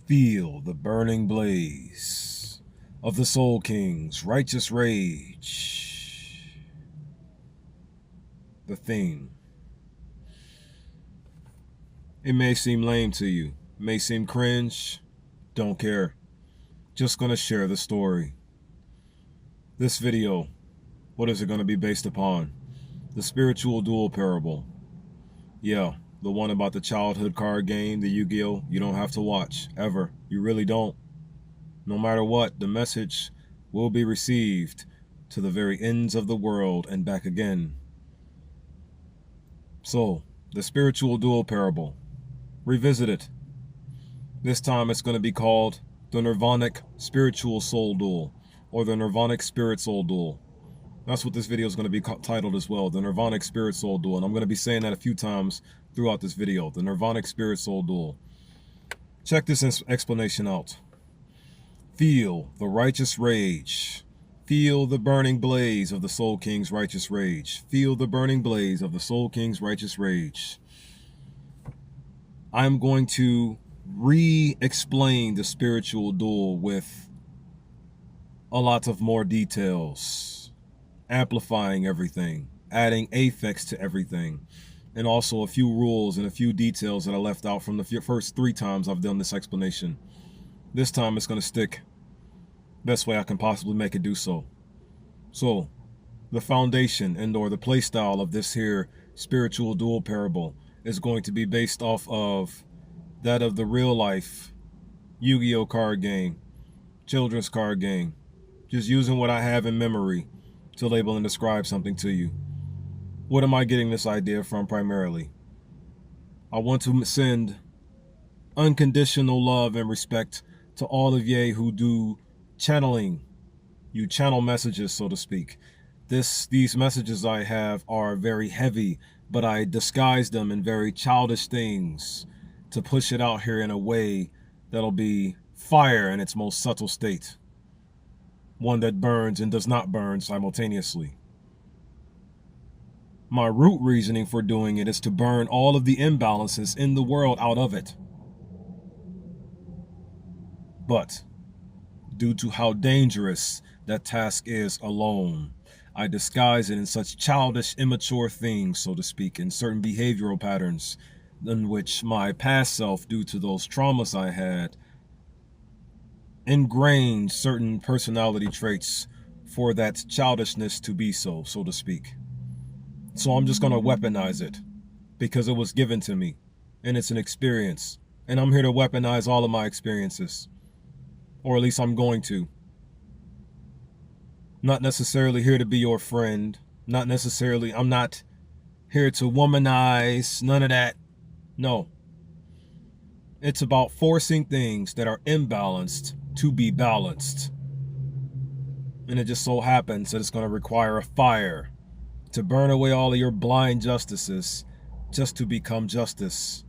Feel the burning blaze of the Soul King's righteous rage. The theme. It may seem lame to you, may seem cringe, don't care. Just gonna share the story. This video, what is it gonna be based upon? The Spiritual Duel parable. Yeah, the one about the childhood card game, the Yu-Gi-Oh! You don't have to watch, ever. You really don't. No matter what, the message will be received to the very ends of the world and back again. So, the Spiritual Duel parable. Revisit it. This time it's going to be called the Nirvanic Spiritual Soul Duel, or the Nirvanic Spirit Soul Duel. That's what this video is going to be titled as well, the Nirvanic Spirit Soul Duel. And I'm going to be saying that a few times throughout this video, the Nirvanic Spirit Soul Duel. Check this explanation out. Feel the righteous rage. Feel the burning blaze of the Soul King's righteous rage. Feel the burning blaze of the Soul King's righteous rage. I'm going to re-explain the spiritual duel with a lot of more details, amplifying everything, adding affix to everything, and also a few rules and a few details that I left out from the first 3 times I've done this explanation. This time it's going to stick best way I can possibly make it do so. So, the foundation and or the play style of this here spiritual duel parable is going to be based off of that of the real life Yu-Gi-Oh card game, children's card game. Just using what I have in memory to label and describe something to you. What am I getting this idea from primarily? I want to send unconditional love and respect to all of ye who do channeling. You channel messages, so to speak. These messages I have are very heavy, but I disguise them in very childish things to push it out here in a way that'll be fire in its most subtle state. One that burns and does not burn simultaneously. My root reasoning for doing it is to burn all of the imbalances in the world out of it. But due to how dangerous that task is alone, I disguise it in such childish, immature things, so to speak, in certain behavioral patterns in which my past self, due to those traumas I had, ingrained certain personality traits for that childishness to be so to speak. So I'm just going to weaponize it because it was given to me and it's an experience. And I'm here to weaponize all of my experiences. Or at least I'm going to. Not necessarily here to be your friend. I'm not here to womanize, none of that. No. It's about forcing things that are imbalanced to be balanced. And it just so happens that it's going to require a fire to burn away all of your blind justices just to become justice.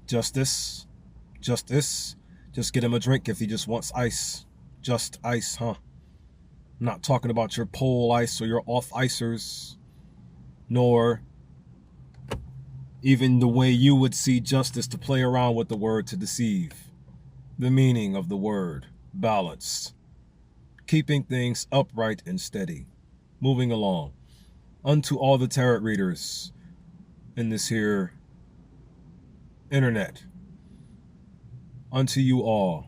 Justice? Justice? Just get him a drink if he just wants ice. Just ice, huh? I'm not talking about your pole ice or your off-icers, nor even the way you would see justice to play around with the word to deceive. The meaning of the word, balance. Keeping things upright and steady. Moving along. Unto all the tarot readers in this here internet. Unto you all,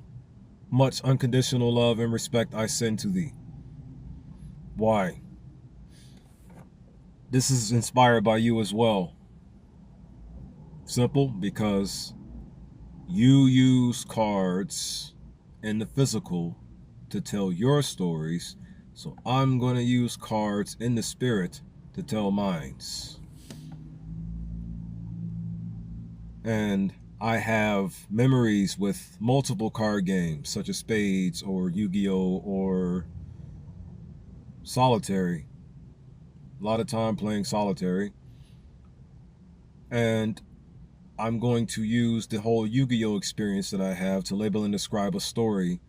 much unconditional love and respect I send to thee. Why? This is inspired by you as well. Simple, because you use cards in the physical to tell your stories, so I'm going to use cards in the spirit to tell mines. And I have memories with multiple card games, such as Spades or Yu-Gi-Oh! Or Solitary. A lot of time playing Solitary. And I'm going to use the whole Yu-Gi-Oh! Experience that I have to label and describe a story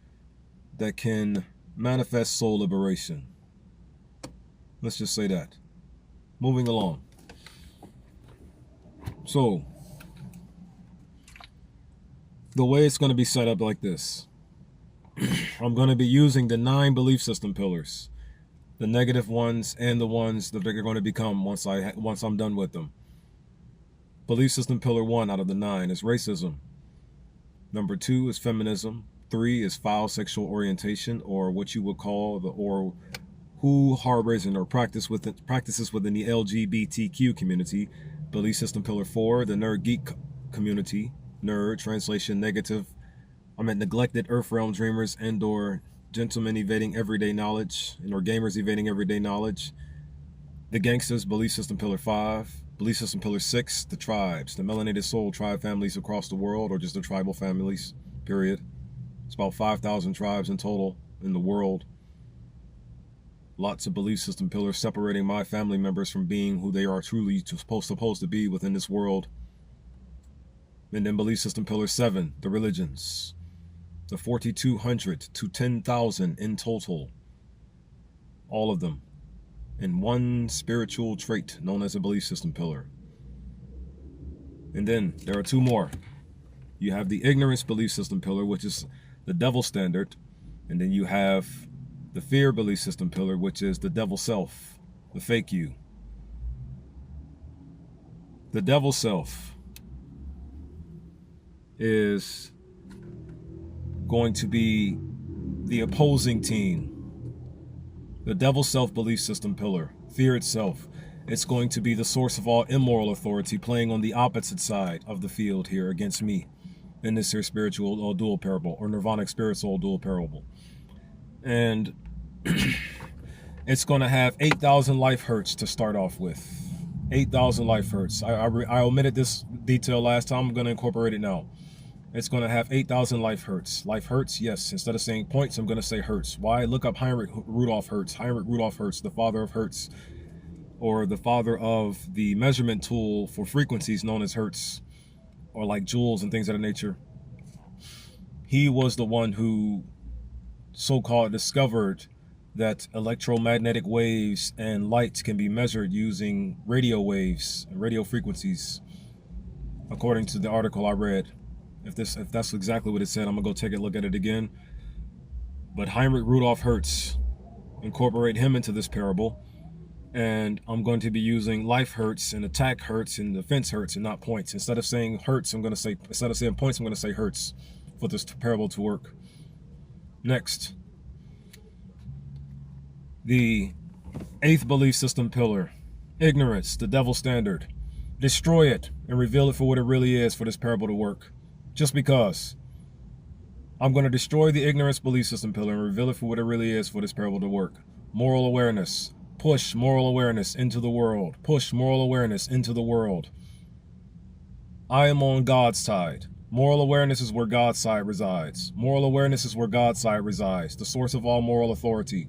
that can manifest soul liberation. Let's just say that. Moving along. So, The way it's going to be set up like this. I'm going to be using the 9 belief system pillars, the negative ones and the ones that they're going to become once I'm done with them. Belief system pillar 1 out of the 9 is racism. Number 2 is feminism. 3 is foul sexual orientation, or what you would call who harbors and or practices within the LGBTQ community. Belief system pillar 4, the nerd geek community. Nerd, translation negative. Neglected earth realm dreamers and or gentlemen evading everyday knowledge, and or gamers evading everyday knowledge. The gangsters, belief system pillar 5. Belief system pillar 6, the tribes, the melanated soul tribe families across the world, or just the tribal families, period. It's about 5,000 tribes in total in the world. Lots of belief system pillars separating my family members from being who they are truly supposed to be within this world. And then belief system pillar 7, the religions. The 4,200 to 10,000 in total. All of them in one spiritual trait known as a belief system pillar. And then there are 2 more. You have the ignorance belief system pillar, which is the devil standard. And then you have the fear belief system pillar, which is the devil self, the fake you. The devil self is going to be the opposing team. The devil self belief system pillar, fear itself, it's going to be the source of all immoral authority, playing on the opposite side of the field here against me in this here spiritual duel parable, or Nirvanic spiritual duel parable. And it's going to have 8,000 life hurts to start off with. 8,000 life hurts. I omitted this detail last time. I'm going to incorporate it now. It's going to have 8,000 life hurts. Life hurts, yes. Instead of saying points, I'm going to say hurts. Why? Look up Heinrich Rudolf Hertz. Heinrich Rudolf Hertz, the father of Hertz, or the father of the measurement tool for frequencies known as Hertz, or like joules and things of that nature. He was the one who so-called discovered that electromagnetic waves and light can be measured using radio waves and radio frequencies, according to the article I read. If that's exactly what it said, I'm gonna go take a look at it again. But Heinrich Rudolf Hertz, incorporate him into this parable, and I'm going to be using life hurts and attack hurts and defense hurts and not points. Instead of saying hurts, instead of saying points, I'm gonna say hurts for this parable to work. Next, the 8th belief system pillar, ignorance, the devil standard. Destroy it and reveal it for what it really is for this parable to work. Just because. I'm going to destroy the ignorance belief system pillar and reveal it for what it really is for this parable to work. Moral awareness. Push moral awareness into the world. Push moral awareness into the world. I am on God's side. Moral awareness is where God's side resides. Moral awareness is where God's side resides. The source of all moral authority.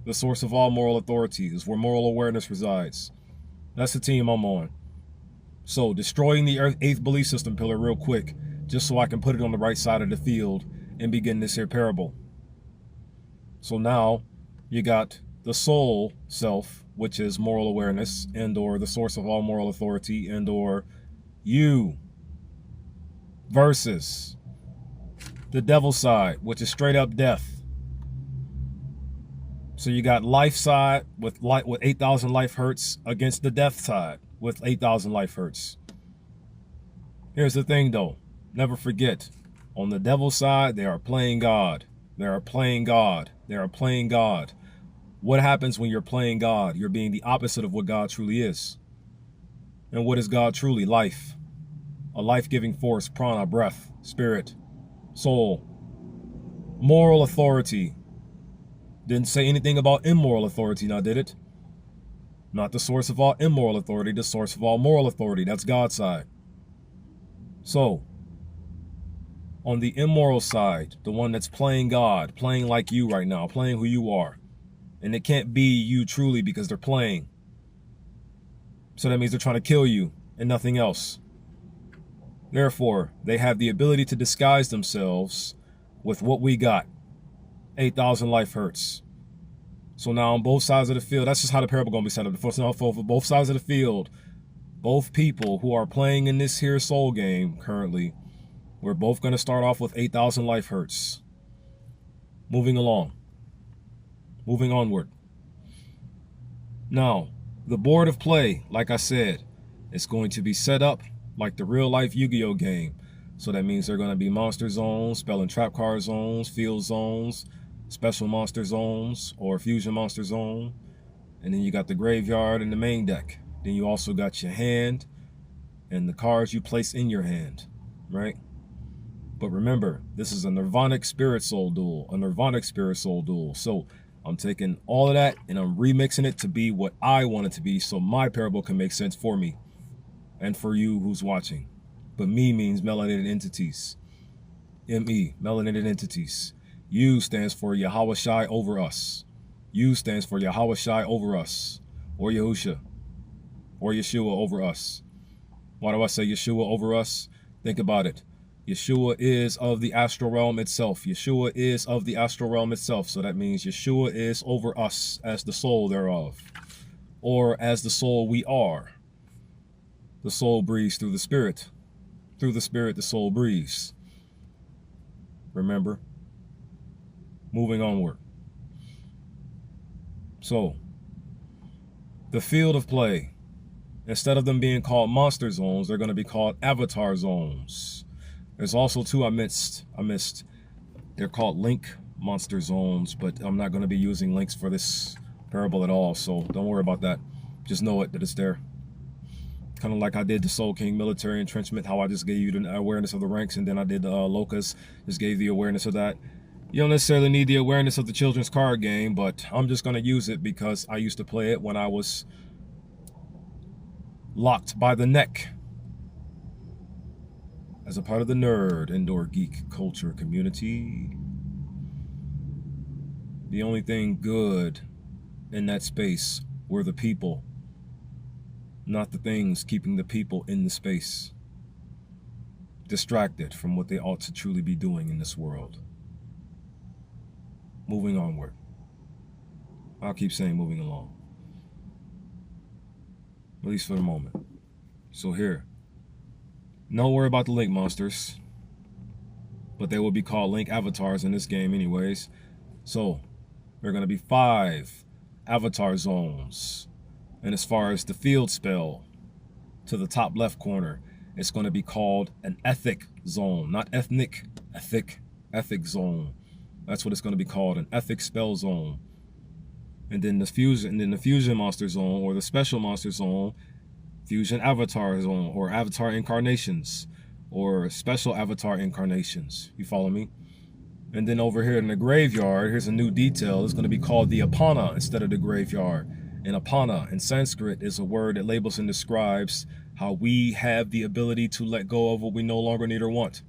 The source of all moral authority is where moral awareness resides. That's the team I'm on. So, destroying the 8th belief system pillar real quick, just so I can put it on the right side of the field and begin this here parable. So now, you got the soul self, which is moral awareness, and or the source of all moral authority, and or you, versus the devil side, which is straight up death. So you got life side with 8,000 life hurts against the death side with 8,000 life hurts. Here's the thing though, never forget, on the devil's side, they are playing God. They are playing God. They are playing God. What happens when you're playing God? You're being the opposite of what God truly is. And what is God truly? Life. A life-giving force, prana, breath, spirit, soul. Moral authority. Didn't say anything about immoral authority now, did it? Not the source of all immoral authority, the source of all moral authority. That's God's side. So, on the immoral side, the one that's playing God, playing like you right now, playing who you are. And it can't be you truly because they're playing. So that means they're trying to kill you and nothing else. Therefore, they have the ability to disguise themselves with what we got. 8,000 life hurts. So now on both sides of the field, that's just how the parable going to be set up. For both sides of the field, both people who are playing in this here soul game currently We're both going to start off with 8,000 life hertz. Moving along. Moving onward. Now, the board of play, like I said, it's going to be set up like the real life Yu-Gi-Oh game. So that means there are going to be monster zones, spell and trap card zones, field zones, special monster zones, or fusion monster zone. And then you got the graveyard and the main deck. Then you also got your hand and the cards you place in your hand, right? But remember, this is a Nirvanic Spirit Soul Duel, a Nirvanic Spirit Soul Duel. So I'm taking all of that and I'm remixing it to be what I want it to be so my parable can make sense for me and for you who's watching. But me means melanated entities. M-E, melanated entities. U stands for Yahweh Shai over us. U stands for Yahweh Shai over us. Or Yahusha. Or Yeshua over us. Why do I say Yeshua over us? Think about it. Yeshua is of the astral realm itself. Yeshua is of the astral realm itself. So that means Yeshua is over us as the soul thereof. Or as the soul we are. The soul breathes through the spirit. Through the spirit, the soul breathes. Remember? Moving onward. So, the field of play. Instead of them being called monster zones, they're going to be called avatar zones. There's also two I missed. They're called link monster zones, but I'm not going to be using links for this parable at all, so don't worry about that. Just know it, that it's there. Kind of like I did the Soul King military entrenchment, how I just gave you the awareness of the ranks, and then I did the Locust, just gave the awareness of that. You don't necessarily need the awareness of the children's card game, but I'm just going to use it because I used to play it when I was locked by the neck as a part of the nerd indoor geek culture community. The only thing good in that space were the people, not the things keeping the people in the space, distracted from what they ought to truly be doing in this world. Moving onward. I'll keep saying moving along, at least for the moment. So here, don't worry about the link monsters, but they will be called link avatars in this game anyways. So there are going to be 5 avatar zones. And as far as the field spell, to the top left corner, it's going to be called an ethic zone, not ethnic, ethic zone. That's what it's going to be called, an ethic spell zone. And then the fusion monster zone, or the special monster zone, fusion avatar zone, or avatar incarnations, or special avatar incarnations. You follow me? And then over here in the graveyard, here's a new detail. It's going to be called the Apana instead of the graveyard. And Apana in Sanskrit is a word that labels and describes how we have the ability to let go of what we no longer need or want.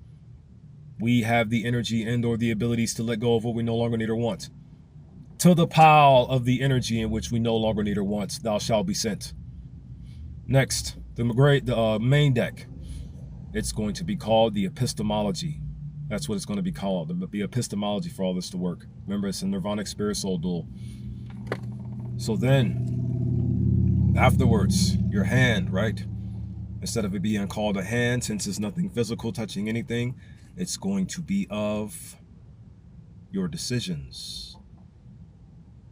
We have the energy and or the abilities to let go of what we no longer need or want. To the pile of the energy in which we no longer need or want, thou shalt be sent. Next, the main deck. It's going to be called the epistemology. That's what it's going to be called, the epistemology for all this to work. Remember, it's a Nirvanic Spirit Soul Duel. So then, afterwards, your hand, right? Instead of it being called a hand, since there's nothing physical touching anything, it's going to be of your decisions.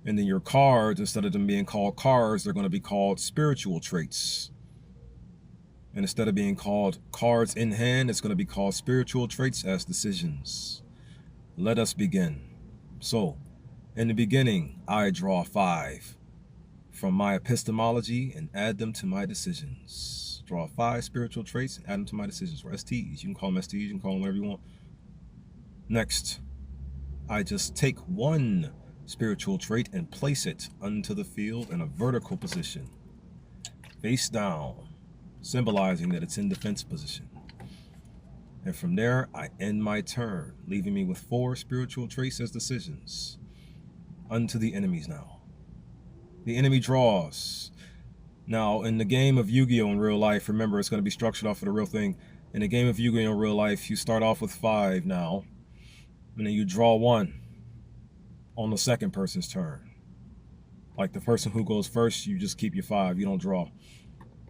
And then your cards, instead of them being called cards, they're going to be called spiritual traits. And instead of being called cards in hand, it's going to be called spiritual traits as decisions. Let us begin. So, in the beginning, I draw 5 from my epistemology and add them to my decisions. Draw 5 spiritual traits and add them to my decisions, or STs. You can call them STs, you can call them whatever you want. Next, I just take 1 spiritual trait and place it onto the field in a vertical position, face down, symbolizing that it's in defense position. And from there, I end my turn, leaving me with 4 spiritual traits as decisions. Unto the enemies now. The enemy draws. Now, in the game of Yu-Gi-Oh! In real life, remember, it's going to be structured off of the real thing. In the game of Yu-Gi-Oh! In real life, you start off with 5 now, and then you draw 1 on the second person's turn. Like the person who goes first, you just keep your 5. You don't draw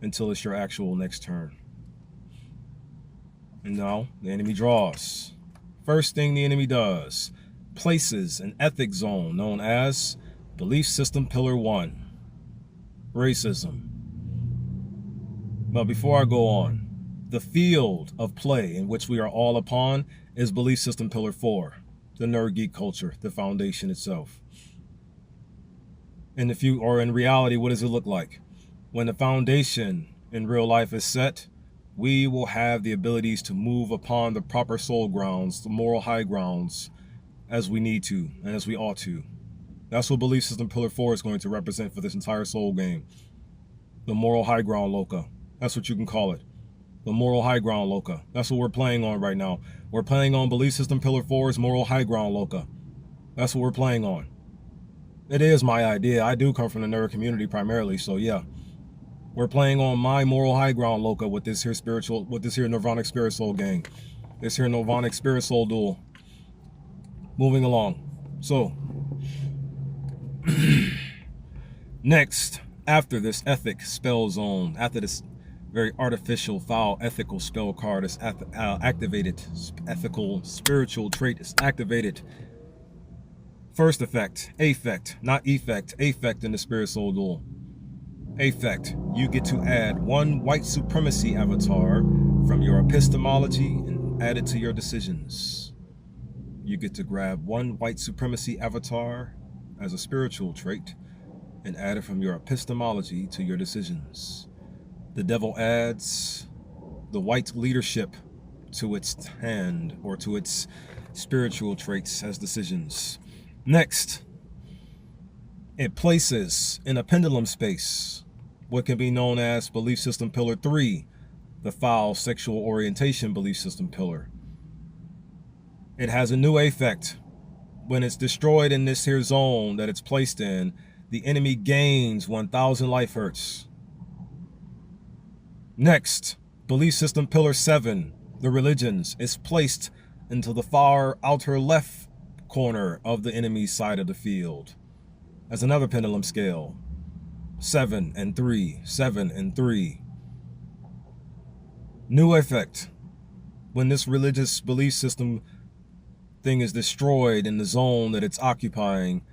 until it's your actual next turn. And now the enemy draws. First thing the enemy does, places an ethic zone known as Belief System Pillar 1, racism. But before I go on, the field of play in which we are all upon is Belief System Pillar 4, the nerd geek culture, the foundation itself. In reality, what does it look like? When the foundation in real life is set, we will have the abilities to move upon the proper soul grounds, the moral high grounds, as we need to and as we ought to. That's what Belief System Pillar 4 is going to represent for this entire soul game. The moral high ground loca. That's what you can call it. The moral high ground loca. That's what we're playing on right now. We're playing on Belief System Pillar 4's moral high ground loca. That's what we're playing on. It is my idea. I do come from the nerd community primarily, so yeah. We're playing on my moral high ground loca with this here Nirvanic Spirit Soul gang. This here Nirvanic Spirit Soul duel. Moving along. So, next, after this ethic spell zone, after this very artificial, foul, ethical spell card is activated, ethical, spiritual trait is activated. First effect, affect, not effect, affect in the Spirit Soul duel. Affect, you get to add one white supremacy avatar from your epistemology and add it to your decisions. You get to grab one white supremacy avatar as a spiritual trait and add it from your epistemology to your decisions. The devil adds the white leadership to its hand or to its spiritual traits as decisions. Next, it places in a pendulum space what can be known as Belief System Pillar 3, the foul sexual orientation belief system pillar. It has a new effect. When it's destroyed in this here zone that it's placed in, the enemy gains 1,000 life hertz. Next, Belief System Pillar 7, the religions, is placed into the far outer left corner of the enemy's side of the field as another pendulum scale. 7 and 3, 7 and 3. New effect. When this religious belief system thing is destroyed in the zone that it's occupying,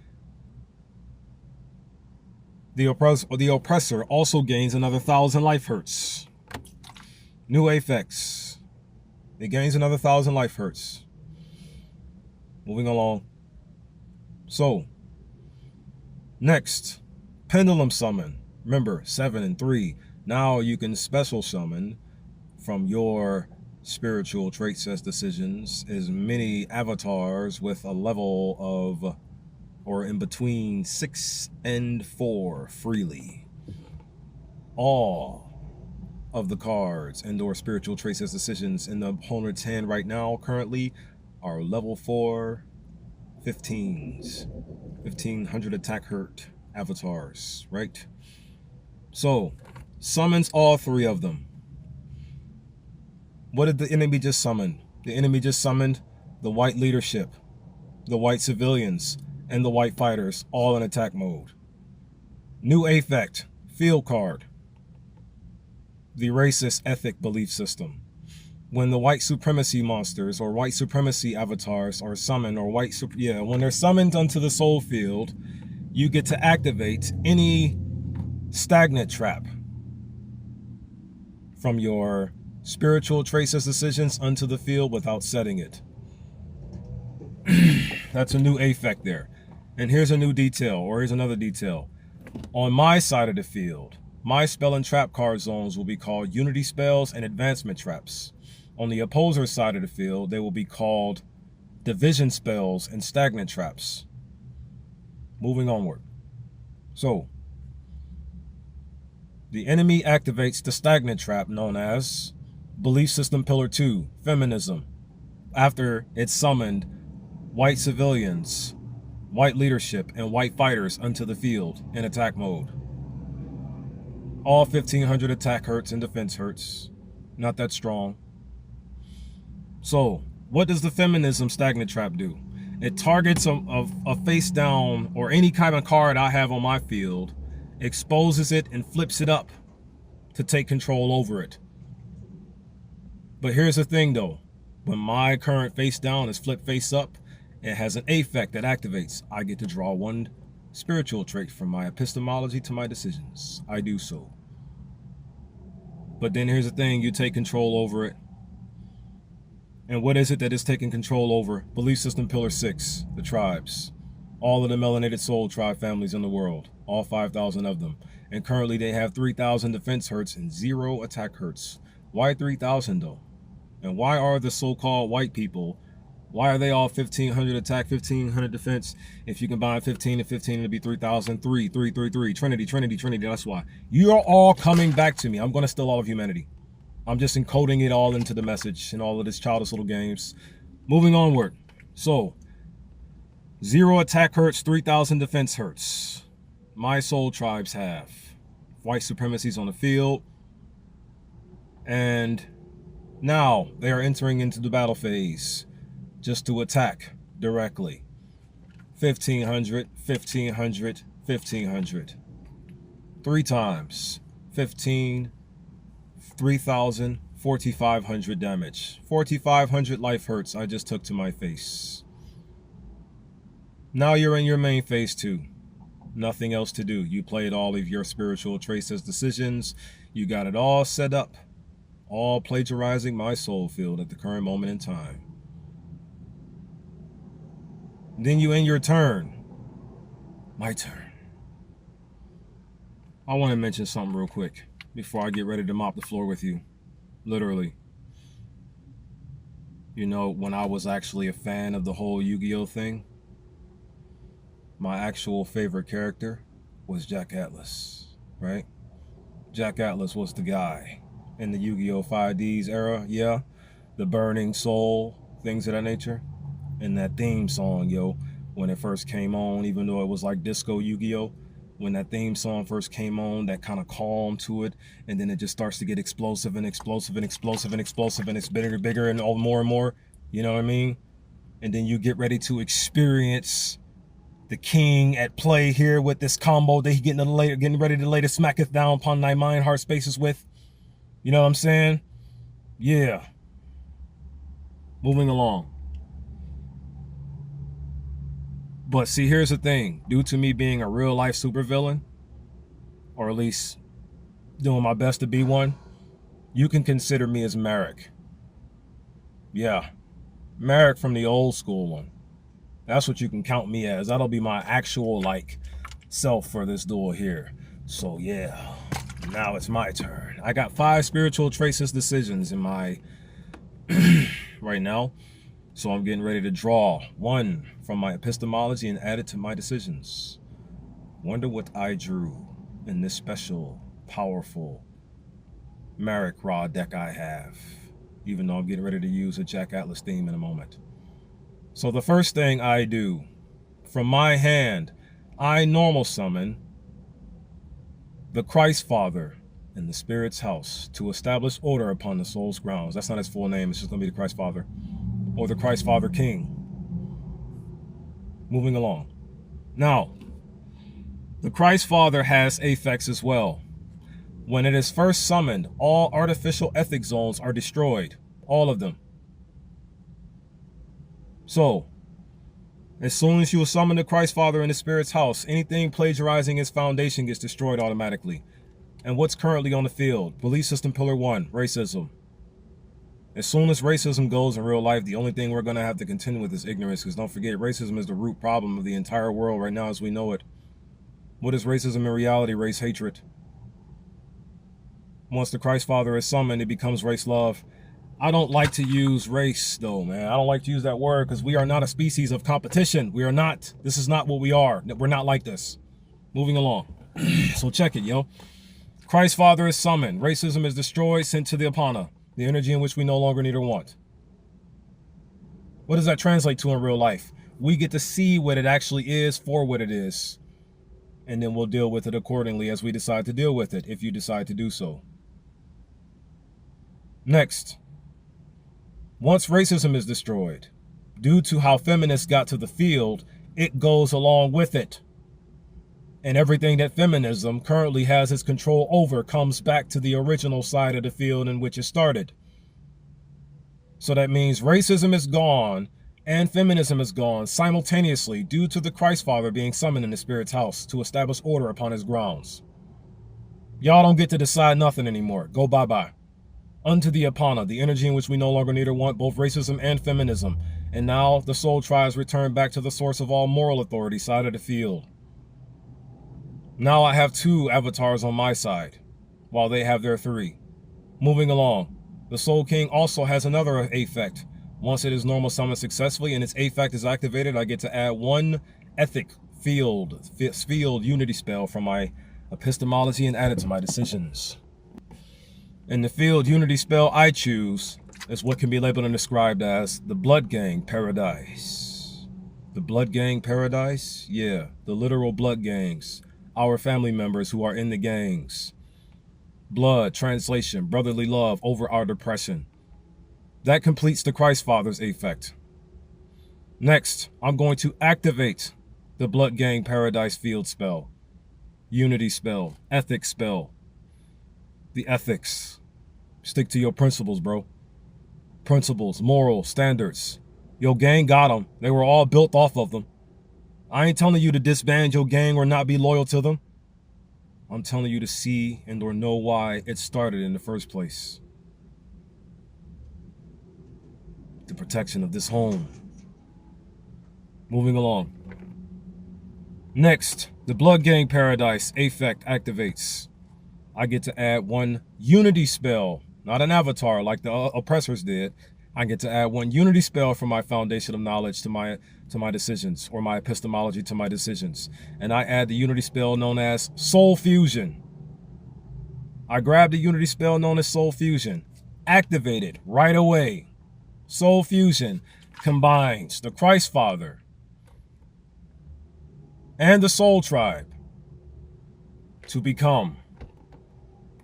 the oppressor also gains another 1,000 life hertz. New effects. It gains another 1,000 life hertz. Moving along. So, next, pendulum summon. Remember, 7 and 3. Now you can special summon from your spiritual traits as decisions as many avatars with a level of, or in between 6 and 4 freely. All of the cards and or spiritual traits as decisions in the opponent's hand right now currently are level 4 15s. 1500 attack hurt avatars, right? So, summons all 3 of them. What did the enemy just summon? The enemy just summoned the white leadership, the white civilians, and the white fighters, all in attack mode. New effect, field card. The racist ethic belief system. When the white supremacy monsters or white supremacy avatars are summoned, or when they're summoned onto the soul field, you get to activate any stagnant trap from your spiritual traits as decisions onto the field without setting it. That's a new effect there. And here's a new detail, or here's another detail. On my side of the field, my spell and trap card zones will be called unity spells and advancement traps. On the opposer side of the field, they will be called division spells and stagnant traps. Moving onward. So, the enemy activates the stagnant trap known as Belief System Pillar 2, Feminism, after it's summoned white civilians, white leadership, and white fighters onto the field in attack mode. All 1500 attack hurts and defense hurts. Not that strong. So, what does the Feminism Stagnant Trap do? It targets a face down or any kind of card I have on my field, exposes it and flips it up to take control over it. But here's the thing though. When my current face down is flipped face up, it has an affect that activates. I get to draw one spiritual trait from my epistemology to my decisions. I do so. But then here's the thing, you take control over it. And what is it that is taking control over? Belief system pillar 6, the tribes. All of the melanated soul tribe families in the world. All 5,000 of them. And currently they have 3,000 defense hertz and 0 attack hertz. Why 3,000 though? And why are the so-called white people, why are they all 1,500 attack, 1,500 defense? If you combine 15 and 15, it'd be 3,000, 3, 3, 3, 3. Trinity, Trinity, Trinity. That's why. You're all coming back to me. I'm going to steal all of humanity. I'm just encoding it all into the message and all of this childish little games. Moving onward. So, 0 attack hertz, 3,000 defense hertz. My soul tribes have white supremacies on the field. And now they are entering into the battle phase just to attack directly. 1,500, 1,500, 1,500. 3 times. 15, 3,000, 4,500 damage. 4,500 life hurts I just took to my face. Now you're in your main phase 2. Nothing else to do. You played all of your spiritual traits as decisions. You got it all set up. All plagiarizing my soul field at the current moment in time. Then you end your turn. My turn. I want to mention something real quick before I get ready to mop the floor with you. Literally. You know, when I was actually a fan of the whole Yu-Gi-Oh thing, my actual favorite character was Jack Atlas, right? Jack Atlas was the guy in the Yu-Gi-Oh 5Ds era, yeah. The Burning Soul, things of that nature. And that theme song, yo, when it first came on, even though it was like disco Yu-Gi-Oh, when that theme song first came on, that kind of calm to it, and then it just starts to get explosive and explosive and explosive and explosive, and it's bigger and bigger and all more and more, you know what I mean? And then you get ready to experience the king at play here with this combo that he getting ready to lay the smacketh down upon thy mind, heart spaces with. You know what I'm saying? Yeah. Moving along. But see, here's the thing. Due to me being a real life supervillain, or at least doing my best to be one, you can consider me as Merrick. Yeah. Merrick from the old school one. That's what you can count me as. That'll be my actual, like, self for this duel here. So, yeah. Now it's my turn. I got 5 spiritual traces decisions in my right now. So I'm getting ready to draw 1 from my epistemology and add it to my decisions. Wonder what I drew in this special, powerful Merrick Raw deck I have. Even though I'm getting ready to use a Jack Atlas theme in a moment. So the first thing I do, from my hand, I normal summon the Christ Father in the Spirit's house to establish order upon the soul's grounds. That's not his full name, it's just going to be the Christ Father. Or the Christ Father King. Moving along. Now, the Christ Father has affects as well. When it is first summoned, all artificial ethic zones are destroyed. All of them. So, as soon as you summon the Christ Father in the Spirit's house, anything plagiarizing its foundation gets destroyed automatically. And what's currently on the field? Belief system pillar 1, racism. As soon as racism goes in real life, the only thing we're going to have to contend with is ignorance, because don't forget, racism is the root problem of the entire world right now as we know it. What is racism in reality? Race hatred. Once the Christ Father is summoned, it becomes race love. I don't like to use race, though, man. I don't like to use that word because we are not a species of competition. We are not. This is not what we are. We're not like this. Moving along. So check it, yo. Christ Father is summoned. Racism is destroyed, sent to the Apana, the energy in which we no longer need or want. What does that translate to in real life? We get to see what it actually is for what it is. And then we'll deal with it accordingly as we decide to deal with it, if you decide to do so. Next. Once racism is destroyed, due to how feminists got to the field, it goes along with it. And everything that feminism currently has its control over comes back to the original side of the field in which it started. So that means racism is gone and feminism is gone simultaneously due to the Christ Father being summoned in the Spirit's house to establish order upon his grounds. Y'all don't get to decide nothing anymore. Go bye-bye. Unto the Apana, the energy in which we no longer need or want both racism and feminism. And now the soul tribes return back to the source of all moral authority, side of the field. Now I have 2 avatars on my side, while they have their 3. Moving along, the Soul King also has another effect. Once it is normal summoned successfully and its effect is activated, I get to add 1 ethic field unity spell from my epistemology and add it to my decisions. And the field unity spell I choose is what can be labeled and described as the Blood Gang Paradise. The Blood Gang Paradise? Yeah, the literal blood gangs. Our family members who are in the gangs. Blood, translation, brotherly love over our depression. That completes the Christ Father's effect. Next, I'm going to activate the Blood Gang Paradise field spell. Unity spell, ethics spell. The ethics. Stick to your principles, bro. Principles, morals, standards. Your gang got them. They were all built off of them. I ain't telling you to disband your gang or not be loyal to them. I'm telling you to see and or know why it started in the first place. The protection of this home. Moving along. Next, the Blood Gang Paradise effect activates. I get to add 1 unity spell, not an avatar like the oppressors did. I get to add 1 unity spell from my foundation of knowledge to my decisions, or my epistemology to my decisions. And I add the unity spell known as Soul Fusion. I grab the unity spell known as Soul Fusion, activate it right away. Soul Fusion combines the Christ Father and the Soul Tribe to become,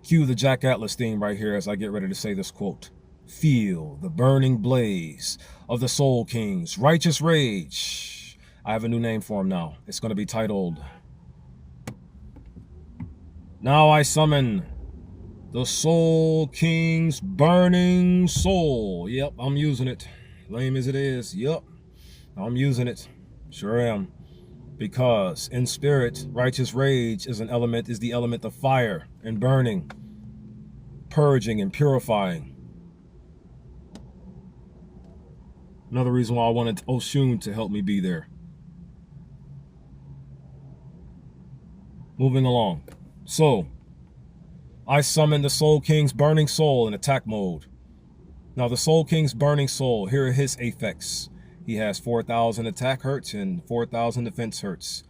cue the Jack Atlas theme right here as I get ready to say this quote. Feel the burning blaze of the Soul King's righteous rage. I have a new name for him now. It's going to be titled, Now I Summon the Soul King's Burning Soul. Yep, I'm using it. Lame as it is. Yep, I'm using it. Sure am. Because in spirit, righteous rage is the element of fire and burning, purging and purifying. Another reason why I wanted Oshun to help me be there. Moving along. So, I summon the Soul King's Burning Soul in attack mode. Now the Soul King's Burning Soul, here are his effects. He has 4,000 attack hertz and 4,000 defense hertz.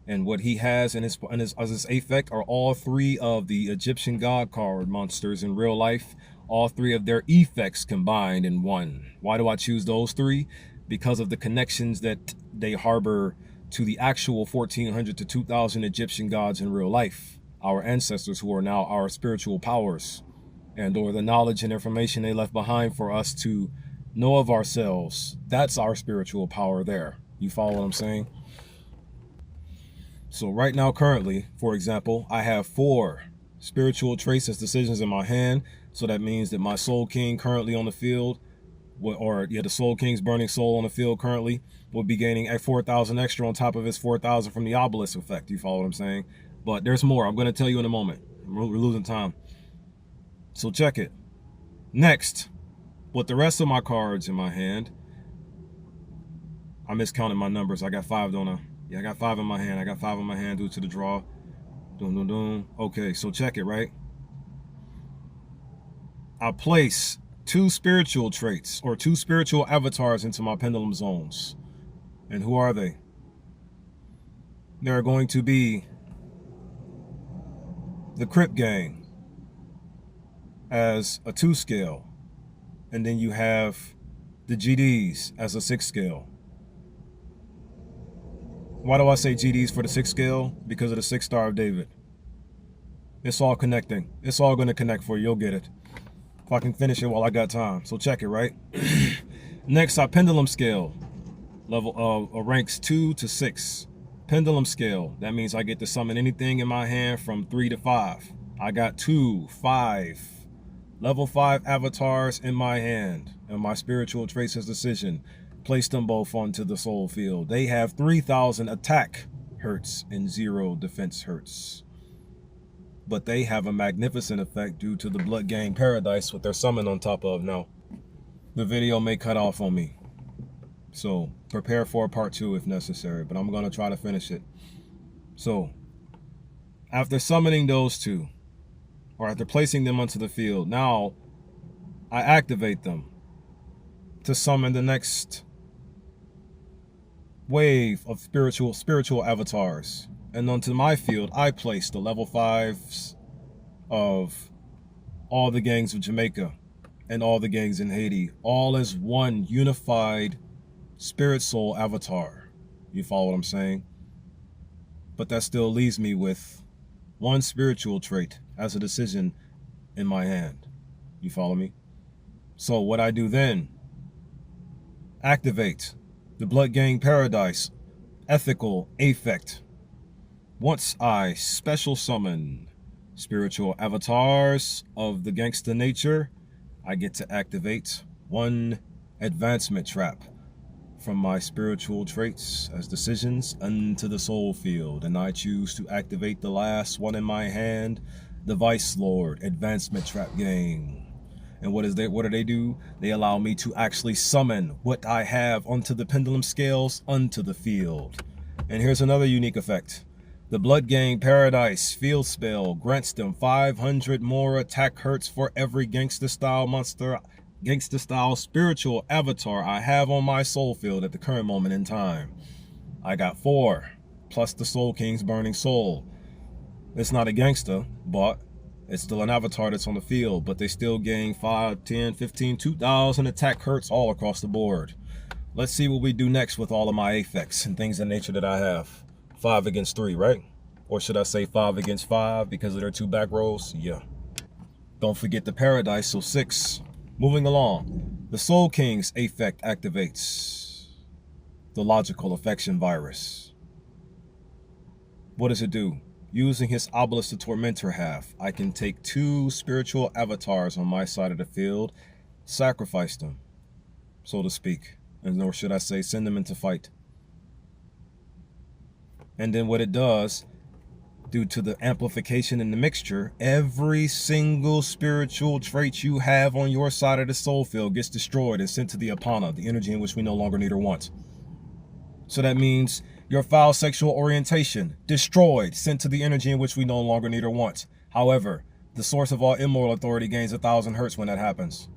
And what he has in his effect are all 3 of the Egyptian God card monsters in real life. All 3 of their effects combined in one. Why do I choose those 3? Because of the connections that they harbor to the actual 1,400 to 2,000 Egyptian gods in real life. Our ancestors who are now our spiritual powers, and or the knowledge and information they left behind for us to know of ourselves. That's our spiritual power there. You follow what I'm saying? So right now, currently, for example, I have 4 spiritual traits as decisions in my hand. So that means that my Soul King currently on the field, the Soul King's Burning Soul on the field currently will be gaining a 4,000 extra on top of his 4,000 from the obelisk effect. You follow what I'm saying? But there's more. I'm going to tell you in a moment. We're losing time. So check it. Next, with the rest of my cards in my hand, I miscounted my numbers. I got 5, don't I? Yeah, I got 5 in my hand. I got 5 in my hand due to the draw. Dun, dun, dun. Okay, so check it, right? I place 2 spiritual traits or 2 spiritual avatars into my pendulum zones. And who are they? They're going to be the Crip Gang as a 2 scale. And then you have the GDs as a 6 scale. Why do I say GDs for the 6 scale? Because of the 6 Star of David. It's all connecting. It's all going to connect for you. You'll get it. If I can finish it while I got time. So check it, right? Next, I pendulum scale. Level ranks 2 to 6. Pendulum scale. That means I get to summon anything in my hand from 3 to 5. I got 2, 5, Level 5 avatars in my hand, and my spiritual traits as decision. Place them both onto the soul field. They have 3,000 attack hertz and 0 defense hertz. But they have a magnificent effect due to the Blood Gang Paradise with their summon on top of. Now, the video may cut off on me, so prepare for a part 2 if necessary, but I'm going to try to finish it. So, after summoning those two, or after placing them onto the field, now I activate them to summon the next wave of spiritual avatars. And onto my field, I place the level 5s of all the gangs of Jamaica and all the gangs in Haiti, all as one unified spirit soul avatar. You follow what I'm saying? But that still leaves me with one spiritual trait as a decision in my hand. You follow me? So what I do then, activate the Blood Gang Paradise ethical affect. Once I special summon spiritual avatars of the gangster nature, I get to activate one advancement trap from my spiritual traits as decisions unto the soul field, and I choose to activate the last one in my hand, the Vice Lord advancement trap gang. And what do they do? They allow me to actually summon what I have onto the pendulum scales onto the field. And here's another unique effect. The Blood Gang Paradise field spell grants them 500 more attack hertz for every gangster style spiritual avatar I have on my soul field at the current moment in time. I got 4, plus the Soul King's Burning Soul. It's not a gangster, but it's still an avatar that's on the field, but they still gain 5, 10, 15, 2,000 attack hertz all across the board. Let's see what we do next with all of my affects and things of nature that I have. 5 against 3, right? Or should I say 5 against 5 because of their 2 back rows? Yeah. Don't forget the Paradise, so 6. Moving along. The Soul King's affect activates the Logical Affection Virus. What does it do? Using his Obelisk the Tormentor half, I can take 2 spiritual avatars on my side of the field, sacrifice them, so to speak, or should I say send them into fight. And then what it does, due to the amplification in the mixture, every single spiritual trait you have on your side of the soul field gets destroyed and sent to the Apana, the energy in which we no longer need or want. So that means your foul sexual orientation, destroyed, sent to the energy in which we no longer need or want. However, the source of all immoral authority gains 1,000 hertz when that happens.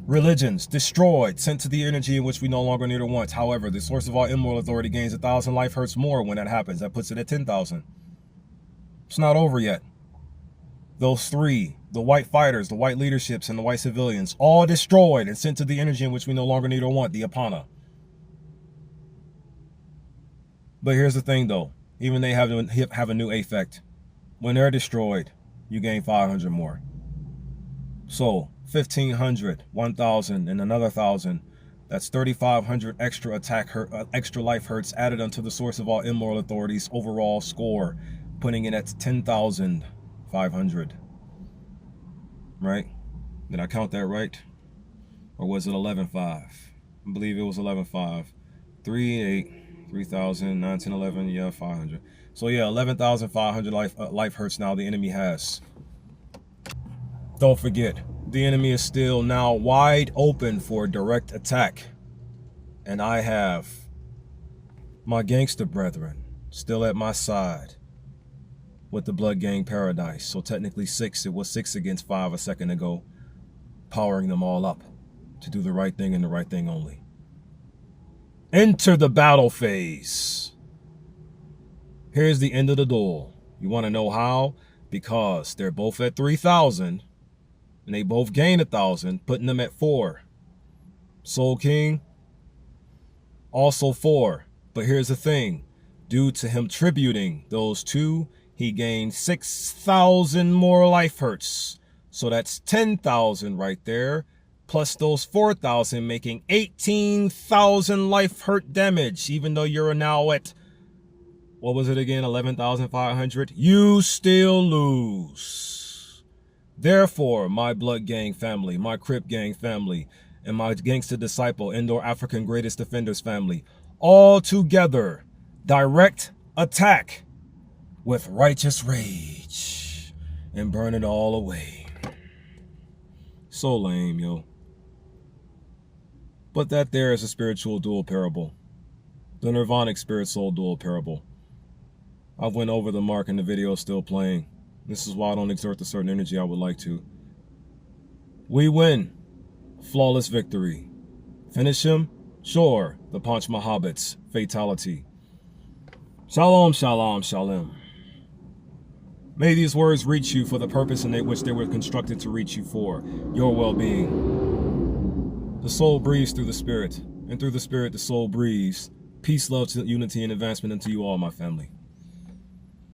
Religions, destroyed, sent to the energy in which we no longer need or want. However, the source of all immoral authority gains 1,000 life hertz more when that happens. That puts it at 10,000. It's not over yet. Those 3, the white fighters, the white leaderships, and the white civilians, all destroyed and sent to the energy in which we no longer need or want, the Apana. But here's the thing though, even they have a new affect. When they're destroyed, you gain 500 more. So 1,500, 1,000, and another 1,000. That's 3,500 extra extra life hertz added onto the source of all immoral authorities' overall score, putting it at 10,500. Right? Did I count that right? Or was it 11.5? I believe it was 11.5. 3, 8. 3,000, 9, 10, 11, yeah, 500. So yeah, 11,500 life hertz now the enemy has. Don't forget, the enemy is still now wide open for direct attack. And I have my gangster brethren still at my side with the Blood Gang Paradise. So technically 6, it was 6 against 5 a second ago, powering them all up to do the right thing and the right thing only. Enter the battle phase. Here's the end of the duel. You want to know how? Because they're both at 3,000 and they both gain 1,000, putting them at 4. Soul King, also 4. But here's the thing. Due to him tributing those 2, he gained 6,000 more life hertz. So that's 10,000 right there. Plus those 4,000, making 18,000 life hurt damage, even though you're now at, what was it again, 11,500? You still lose. Therefore, my Blood Gang family, my Crip Gang family, and my Gangsta Disciple, Indoor African Greatest Defenders family, all together, direct attack with righteous rage and burn it all away. So lame, yo. But that there is a spiritual duel parable. The Nirvanic Spirit Soul Duel parable. I went over the mark and the video is still playing. This is why I don't exert the certain energy I would like to. We win. Flawless victory. Finish him? Sure. The Panch Mahabits. Fatality. Shalom, shalom, shalom. May these words reach you for the purpose in which they were constructed to reach you for, your well-being. The soul breathes through the spirit, and through the spirit the soul breathes. Peace, love, unity, and advancement unto you all, my family.